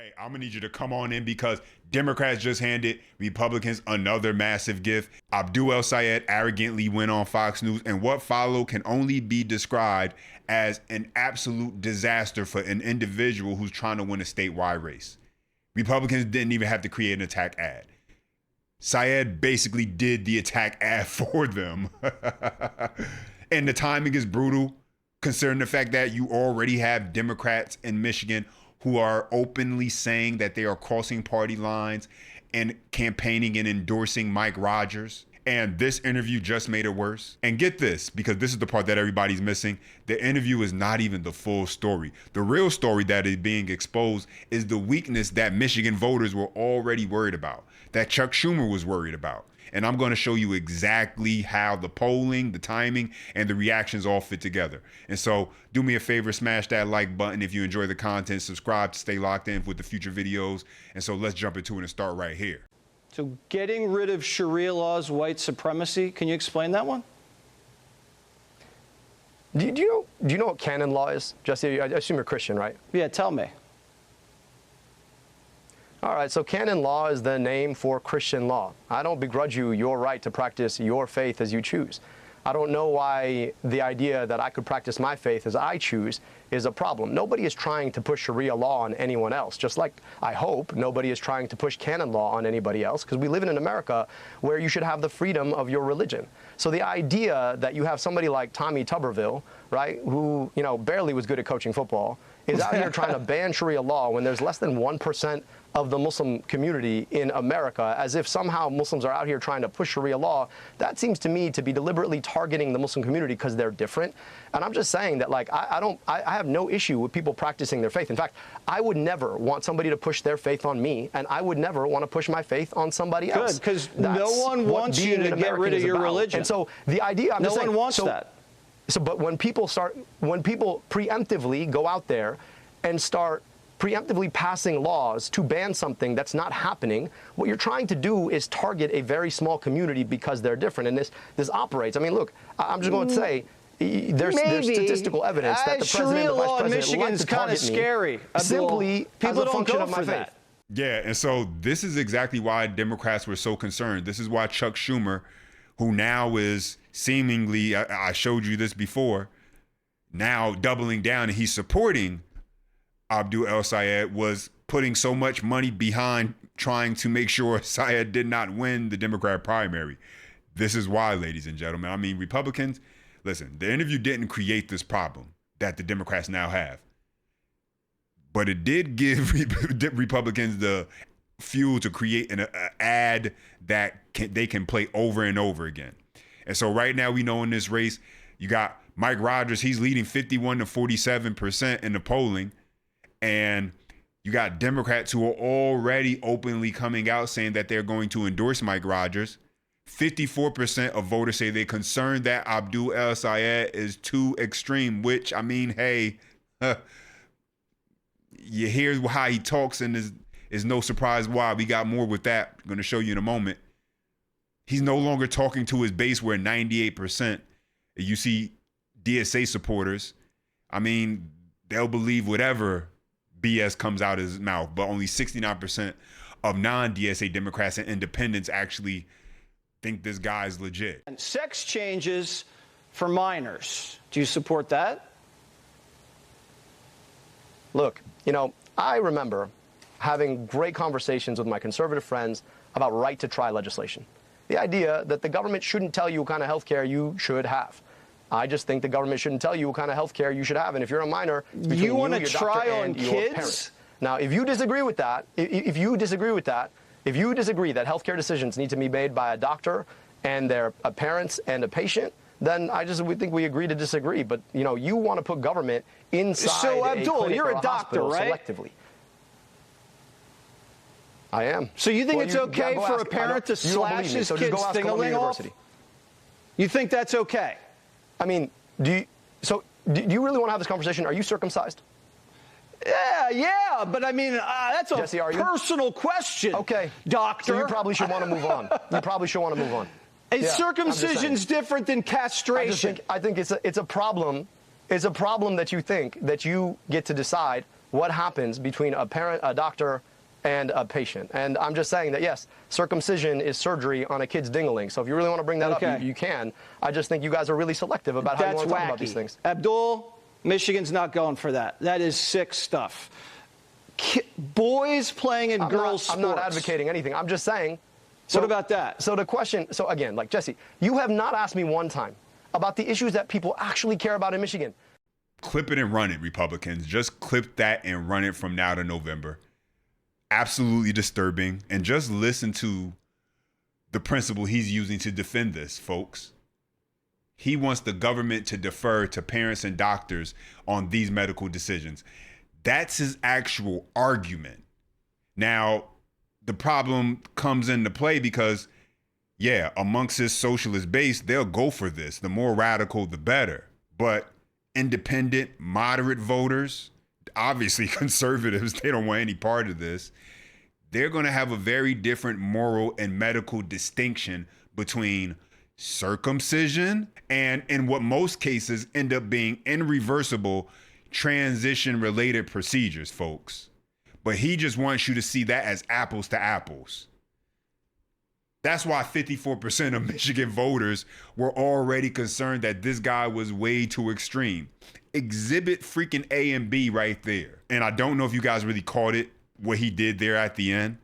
Hey, I'm gonna need you to come on in because Democrats just handed Republicans another massive gift. Abdul El-Sayed arrogantly went on Fox News, and what followed can only be described as an absolute disaster for an individual who's trying to win a statewide race. Republicans didn't even have to create an attack ad. Sayed basically did the attack ad for them. And the timing is brutal, considering the fact that you already have Democrats in Michigan who are openly saying that they are crossing party lines and campaigning and endorsing Mike Rogers. And this interview just made it worse. And get this, because this is the part that everybody's missing. The interview is not even the full story. The real story that is being exposed is the weakness that Michigan voters were already worried about, that Chuck Schumer was worried about. And I'm going to show you exactly how the polling, the timing, and the reactions all fit together. And so do me a favor, smash that like button if you enjoy the content, subscribe to stay locked in with the future videos. And so let's jump into it and start right here. So getting rid of Sharia laws, white supremacy, can you explain that one? Do you know what canon law is? Jesse, I assume you're Christian, right? Yeah, tell me. All right, so canon law is the name for Christian law. I don't begrudge you your right to practice your faith as you choose. I don't know why the idea that I could practice my faith as I choose is a problem. Nobody is trying to push Sharia law on anyone else, just like I hope nobody is trying to push canon law on anybody else, because we live in an America where you should have the freedom of your religion. So the idea that you have somebody like Tommy Tuberville, right, who, you know, barely was good at coaching football, is out here trying to ban Sharia law when there's less than 1% of the Muslim community in America, as if somehow Muslims are out here trying to push Sharia law, that seems to me to be deliberately targeting the Muslim community because they're different. And I'm just saying that, like, I have no issue with people practicing their faith. In fact, I would never want somebody to push their faith on me, and I would never want to push my faith on somebody else. Good, because no one wants you to get rid of your religion. And so the idea, no one wants that. So, but when people preemptively go out there and start preemptively passing laws to ban something that's not happening, what you're trying to do is target a very small community because they're different. And this operates. I mean, look, I'm just going to say, there's statistical evidence that the president and the vice president like to target me scary. Simply as a function of my faith. Yeah, and so this is exactly why Democrats were so concerned. This is why Chuck Schumer, who now is seemingly, I showed you this before, now doubling down, and he's supporting Abdul El-Sayed, was putting so much money behind trying to make sure Sayed did not win the Democrat primary. This is why, ladies and gentlemen. I mean, Republicans, listen, the interview didn't create this problem that the Democrats now have. But it did give Republicans the fuel to create an ad that they can play over and over again. And so right now we know in this race, you got Mike Rogers, he's leading 51 to 47% in the polling. And you got Democrats who are already openly coming out saying that they're going to endorse Mike Rogers. 54% of voters say they're concerned that Abdul El-Sayed is too extreme, which, I mean, hey, you hear how he talks, and is no surprise why. We got more with that. I'm going to show you in a moment. He's no longer talking to his base where 98%, you see DSA supporters, I mean, they'll believe whatever BS comes out of his mouth, but only 69% of non-DSA Democrats and independents actually think this guy's legit. And sex changes for minors. Do you support that? Look, you know, I remember having great conversations with my conservative friends about right-to-try legislation. The idea that the government shouldn't tell you what kind of health care you should have. I just think the government shouldn't tell you what kind of health care you should have. And if you're a minor, you want to try on kids? Now, if you disagree with that, if you disagree that health care decisions need to be made by a doctor and their parents and a patient, then we think we agree to disagree. But, you know, you want to put government inside so, a Abdul, clinic you're or a doctor, right? Selectively. I am. So you think it's okay for a parent to slash his kid's thing-a-ling off? You think that's okay? I mean, do you really want to have this conversation? Are you circumcised? Yeah, but I mean, that's a Jesse, personal question. Okay, doctor. So you probably should want to move on. Is circumcision's different than castration? I think it's a problem. It's a problem that you think that you get to decide what happens between a parent, a doctor, and a patient. And I'm just saying that, yes, circumcision is surgery on a kid's ding-a-ling. So if you really want to bring that up, you can. I just think you guys are really selective about how you want to talk about these things. Abdul, Michigan's not going for that. That is sick stuff. Boys playing in girls' sports. I'm not advocating anything. I'm just saying. So what about that? So the question, so again, like, Jesse, you have not asked me one time about the issues that people actually care about in Michigan. Clip it and run it, Republicans. Just clip that and run it from now to November. Absolutely disturbing. And just listen to the principle he's using to defend this, folks. He wants the government to defer to parents and doctors on these medical decisions. That's his actual argument. Now, the problem comes into play because, yeah, amongst his socialist base, they'll go for this. The more radical, the better. But independent, moderate voters, obviously conservatives, they don't want any part of this. They're going to have a very different moral and medical distinction between circumcision and, in what most cases end up being irreversible, transition-related procedures, folks. But he just wants you to see that as apples to apples. That's why 54% of Michigan voters were already concerned that this guy was way too extreme. Exhibit freaking A and B right there. And I don't know if you guys really caught it, what he did there at the end.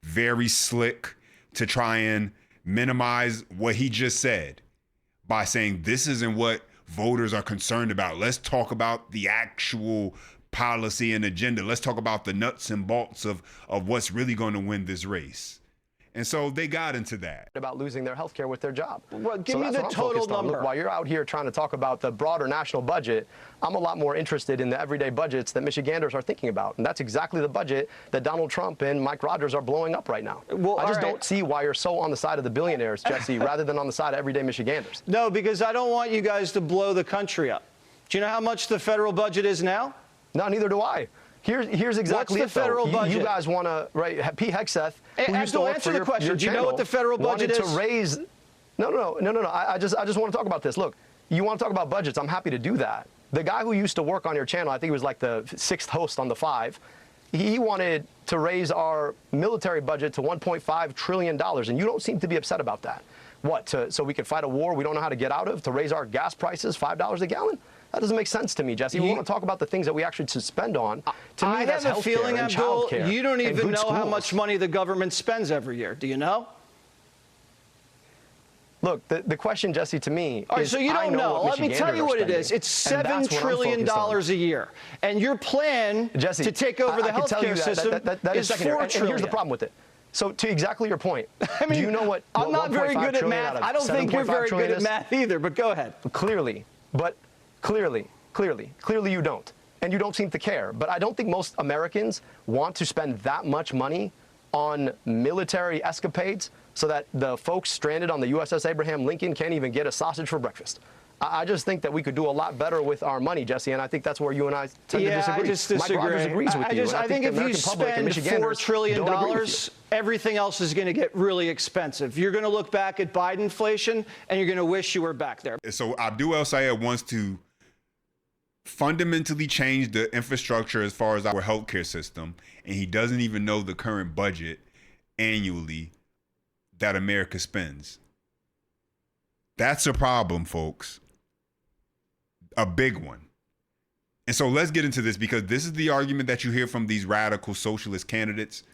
Very slick to try and minimize what he just said by saying this isn't what voters are concerned about. Let's talk about the actual policy and agenda. Let's talk about the nuts and bolts of what's really going to win this race. And so they got into that. About losing their health care with their job. Well, give me the total number. Look, while you're out here trying to talk about the broader national budget, I'm a lot more interested in the everyday budgets that Michiganders are thinking about. And that's exactly the budget that Donald Trump and Mike Rogers are blowing up right now. Well, I just don't see why you're so on the side of the billionaires, Jesse, rather than on the side of everyday Michiganders. No, because I don't want you guys to blow the country up. Do you know how much the federal budget is now? No, neither do I. Here's exactly What's the federal budget? You guys want to, right? Pete Hegseth, who used to work answer for the question. your Do you know what the federal budget is? Wanted to raise. No. I just want to talk about this. Look, you want to talk about budgets? I'm happy to do that. The guy who used to work on your channel, I think he was like the 6th host on the 5. He wanted to raise our military budget to $1.5 trillion, and you don't seem to be upset about that. What? So we could fight a war we don't know how to get out of? To raise our gas prices $5 a gallon? That doesn't make sense to me, Jesse. We want to talk about the things that we actually should spend on. To me, that's I have a feeling, Abdul, you don't even know how much money the government spends every year. Do you know? Look, the question, Jesse, to me is, so you don't know. Let me tell you what it is. It's $7 trillion a year. And your plan, Jesse, to take over the healthcare system is $4 trillion. And here's the problem with it. So to exactly your point, I mean, do you know what I'm not very good at math. I don't think you're very good at math either, but go ahead. Clearly you don't. And you don't seem to care. But I don't think most Americans want to spend that much money on military escapades so that the folks stranded on the USS Abraham Lincoln can't even get a sausage for breakfast. I just think that we could do a lot better with our money, Jesse, and I think that's where you and I tend to disagree. I just disagree. Mike Rogers agrees with you. I think if you spend $4 trillion, everything else is going to get really expensive. You're going to look back at Biden inflation, and you're going to wish you were back there. So Abdul El-Sayed wants to fundamentally change the infrastructure as far as our healthcare system, and he doesn't even know the current budget annually that America spends. That's a problem, folks. A big one. And so let's get into this, because this is the argument that you hear from these radical socialist candidates.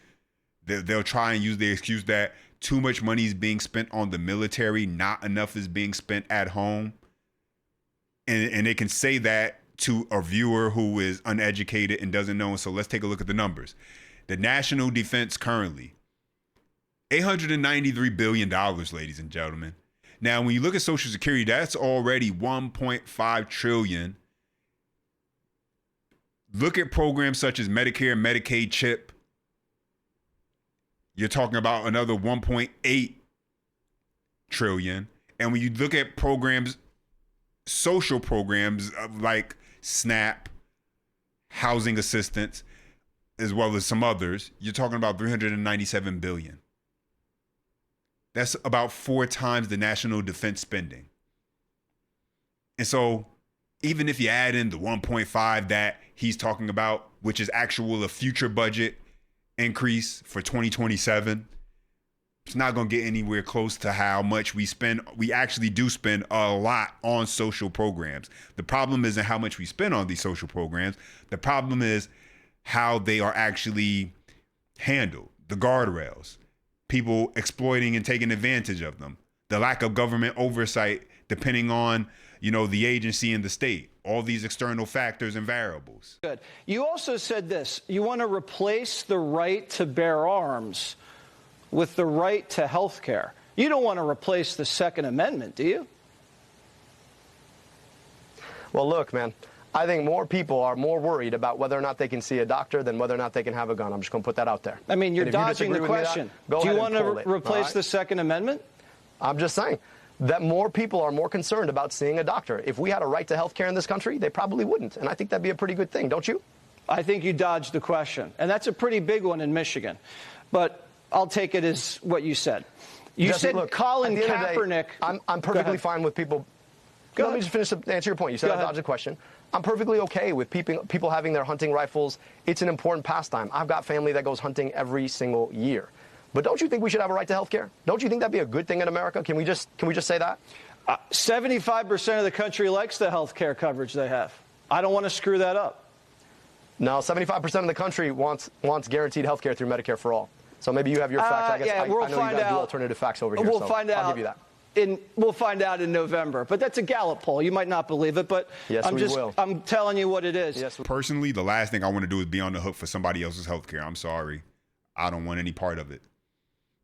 They'll try and use the excuse that too much money is being spent on the military, not enough is being spent at home. And they can say that to a viewer who is uneducated and doesn't know. So let's take a look at the numbers. The national defense currently, $893 billion, ladies and gentlemen. Now, when you look at Social Security, that's already $1.5 trillion. Look at programs such as Medicare and Medicaid CHIP. You're talking about another $1.8 trillion. And when you look at programs, social programs like SNAP, housing assistance, as well as some others, you're talking about $397 billion. That's about 4 times the national defense spending. And so even if you add in the 1.5 that he's talking about, which is a future budget increase for 2027, it's not going to get anywhere close to how much we spend. We actually do spend a lot on social programs. The problem isn't how much we spend on these social programs. The problem is how they are actually handled, the guardrails, people exploiting and taking advantage of them, the lack of government oversight depending on, the agency and the state, all these external factors and variables. Good. You also said this, you want to replace the right to bear arms with the right to health care. You don't want to replace the Second Amendment, do you? Well, look, man, I think more people are more worried about whether or not they can see a doctor than whether or not they can have a gun. I'm just going to put that out there. I mean, you're dodging the question. Do you want to replace the Second Amendment? I'm just saying that more people are more concerned about seeing a doctor. If we had a right to health care in this country, they probably wouldn't. And I think that'd be a pretty good thing, don't you? I think you dodged the question. And that's a pretty big one in Michigan. But I'll take it as what you said. You Jesse, said look, Colin Kaepernick. I'm perfectly fine with people. Let me just finish to answer your point. You said I dodged the question. I'm perfectly okay with people having their hunting rifles. It's an important pastime. I've got family that goes hunting every single year. But don't you think we should have a right to health care? Don't you think that'd be a good thing in America? Can we just say that? 75% of the country likes the health care coverage they have. I don't want to screw that up. No, 75% of the country wants guaranteed health care through Medicare for all. So maybe you have your facts. I guess I know you guys do alternative facts over here. I'll give you that. We'll find out in November. But that's a Gallup poll. You might not believe it, but yes, I'm telling you what it is. Yes, personally, the last thing I want to do is be on the hook for somebody else's health care. I'm sorry. I don't want any part of it.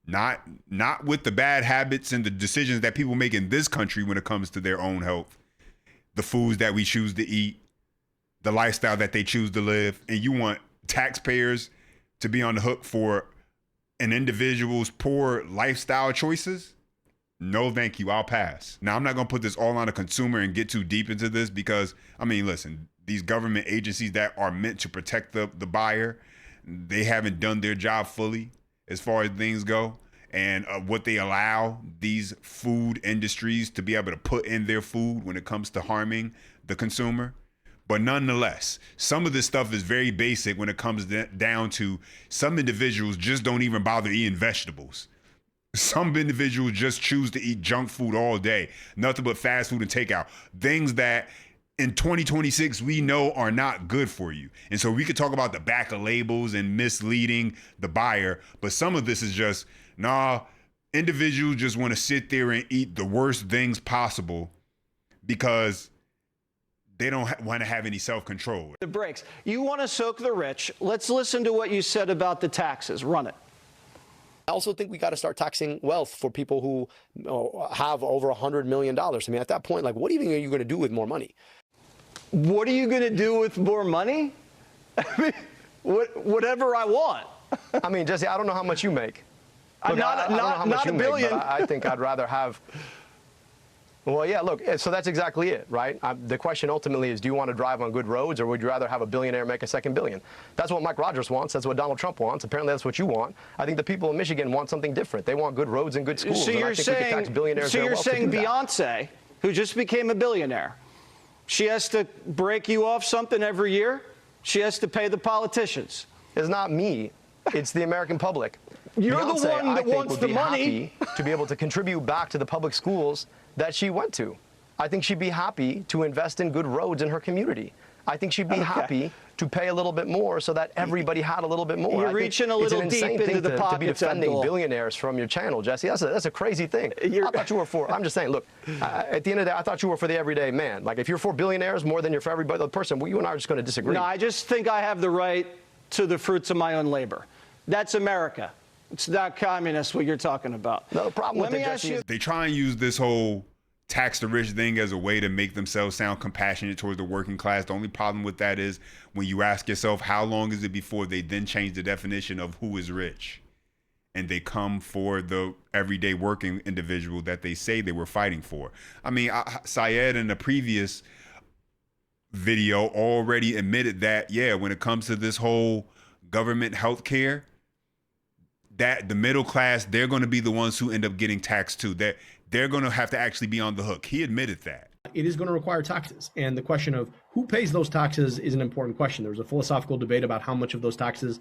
Not with the bad habits and the decisions that people make in this country when it comes to their own health, the foods that we choose to eat, the lifestyle that they choose to live. And you want taxpayers to be on the hook for an individual's poor lifestyle choices? No, thank you. I'll pass. Now, I'm not going to put this all on a consumer and get too deep into this because, listen, these government agencies that are meant to protect the buyer, they haven't done their job fully as far as things go, and what they allow these food industries to be able to put in their food when it comes to harming the consumer. But nonetheless, some of this stuff is very basic when it comes down to some individuals just don't even bother eating vegetables. Some individuals just choose to eat junk food all day, nothing but fast food and takeout, things that in 2026, we know are not good for you. And so we could talk about the back of labels and misleading the buyer, but some of this is just, individuals just want to sit there and eat the worst things possible because they don't want to have any self-control. The breaks. You want to soak the rich. Let's listen to what you said about the taxes. Run it. I also think we got to start taxing wealth for people who have over $100 million. At that point, what even are you going to do with more money? What are you going to do with more money? Whatever I want. Jesse, I don't know how much you make. Look, not $1 billion. But I think I'd rather have. Well, yeah, look, so that's exactly it, right? The question ultimately is, do you want to drive on good roads, or would you rather have a billionaire make a second billion? That's what Mike Rogers wants. That's what Donald Trump wants. Apparently, that's what you want. I think the people of Michigan want something different. They want good roads and good schools. So you're saying Beyonce, who just became a billionaire, she has to break you off something every year? She has to pay the politicians? It's not me. It's the American public. You're Beyonce, the one that wants the money. Happy to be able to contribute back to the public schools that she went to. I think she'd be happy to invest in good roads in her community. I think she'd be happy to pay a little bit more so that everybody had a little bit more. You're reaching a little deep into the pockets, to be defending Abdul. Billionaires from your channel, Jesse. That's a crazy thing. I thought you were for. I'm just saying. Look, at the end of the day, I thought you were for the everyday man. If you're for billionaires more than you're for every other person, well, you and I are just going to disagree. No, I just think I have the right to the fruits of my own labor. That's America. It's not communist what you're talking about. No, the problem with it, Jesse, is they try and use this whole tax the rich thing as a way to make themselves sound compassionate towards the working class. The only problem with that is when you ask yourself, how long is it before they then change the definition of who is rich? And they come for the everyday working individual that they say they were fighting for. Syed in the previous video already admitted that, when it comes to this whole government health care, that the middle class, they're going to be the ones who end up getting taxed too. That they're going to have to actually be on the hook. He admitted that. it is going to require taxes. And the question of who pays those taxes is an important question. There's a philosophical debate about how much of those taxes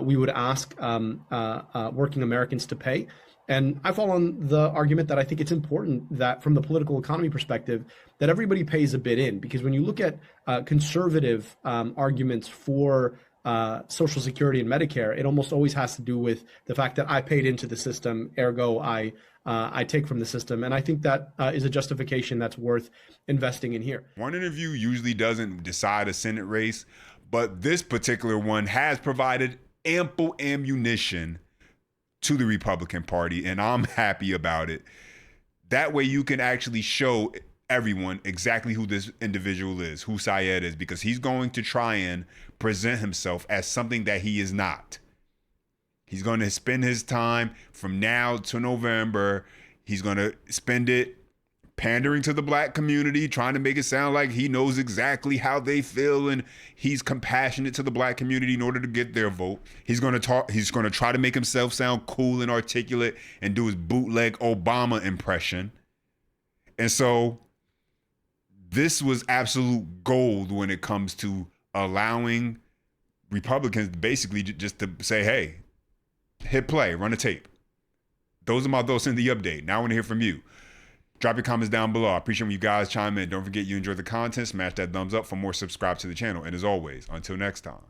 we would ask working Americans to pay. And I fall on the argument that I think it's important that from the political economy perspective, that everybody pays a bit in, because when you look at conservative arguments for Social Security and Medicare, it almost always has to do with the fact that I paid into the system, ergo I take from the system. And I think that is a justification that's worth investing in here. One interview usually doesn't decide a Senate race, but this particular one has provided ample ammunition to the Republican Party, and I'm happy about it. That way you can actually show everyone exactly who this individual is, who Syed is, because he's going to try and present himself as something that he is not. He's going to spend his time from now to November. He's going to spend it pandering to the black community, trying to make it sound like he knows exactly how they feel and he's compassionate to the black community in order to get their vote. He's going to try to make himself sound cool and articulate and do his bootleg Obama impression. And so this was absolute gold when it comes to allowing Republicans basically just to say, hey, hit play, run a tape. Those are my thoughts in the update. Now I want to hear from you. Drop your comments down below. I appreciate when you guys chime in. Don't forget you enjoy the content. Smash that thumbs up. For more, subscribe to the channel. And as always, until next time.